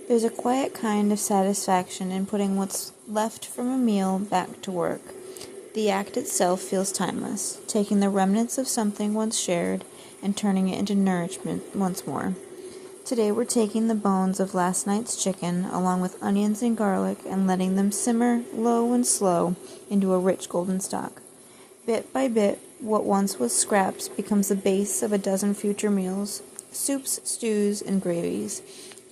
There's a quiet kind of satisfaction in putting what's left from a meal back to work. The act itself feels timeless, taking the remnants of something once shared and turning it into nourishment once more. Today we're taking the bones of last night's chicken along with onions and garlic and letting them simmer low and slow into a rich golden stock. Bit by bit, what once was scraps becomes the base of a dozen future meals, soups, stews, and gravies,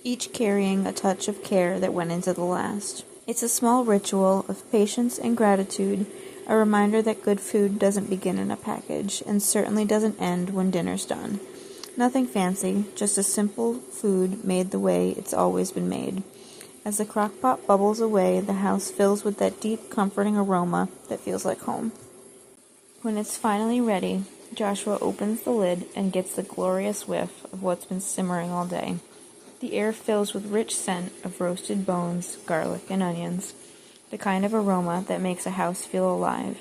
each carrying a touch of care that went into the last. It's a small ritual of patience and gratitude, a reminder that good food doesn't begin in a package and certainly doesn't end when dinner's done. Nothing fancy, just a simple food made the way it's always been made. As the crockpot bubbles away, the house fills with that deep, comforting aroma that feels like home. When it's finally ready, Joshua opens the lid and gets the glorious whiff of what's been simmering all day. The air fills with rich scent of roasted bones, garlic, and onions, the kind of aroma that makes a house feel alive.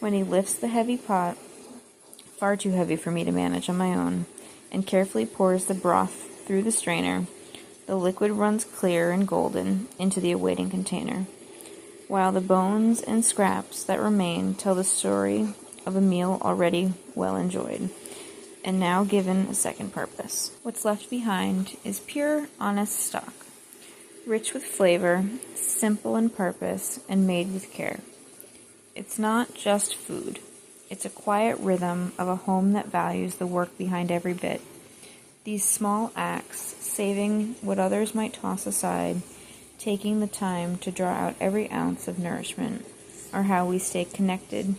When he lifts the heavy pot, far too heavy for me to manage on my own, and carefully pours the broth through the strainer, the liquid runs clear and golden into the awaiting container, while the bones and scraps that remain tell the story of a meal already well enjoyed, and now given a second purpose. What's left behind is pure, honest stock, rich with flavor, simple in purpose, and made with care. It's not just food. It's a quiet rhythm of a home that values the work behind every bit. These small acts, saving what others might toss aside, taking the time to draw out every ounce of nourishment, are how we stay connected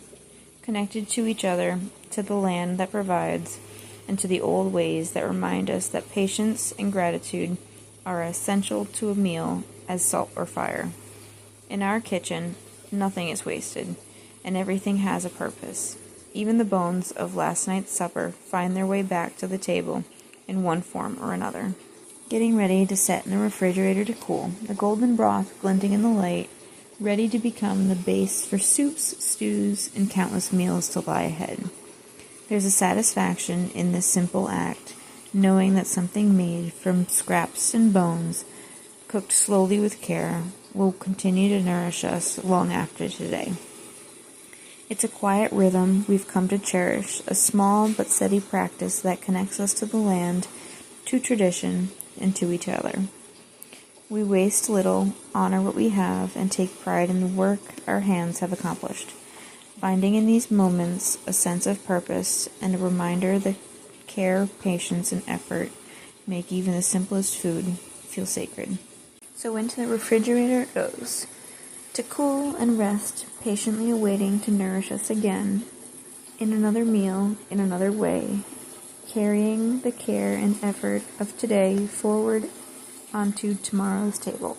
to each other, to the land that provides, and to the old ways that remind us that patience and gratitude are as essential to a meal as salt or fire. In our kitchen, nothing is wasted, and everything has a purpose. Even the bones of last night's supper find their way back to the table in one form or another. Getting ready to set in the refrigerator to cool, the golden broth glinting in the light, ready to become the base for soups, stews, and countless meals to lie ahead. There's a satisfaction in this simple act, knowing that something made from scraps and bones, cooked slowly with care, will continue to nourish us long after today. It's a quiet rhythm we've come to cherish, a small but steady practice that connects us to the land, to tradition, and to each other. We waste little, honor what we have, and take pride in the work our hands have accomplished, finding in these moments a sense of purpose and a reminder that care, patience, and effort make even the simplest food feel sacred. So into the refrigerator it goes, to cool and rest, patiently awaiting to nourish us again, in another meal, in another way, carrying the care and effort of today forward onto tomorrow's table.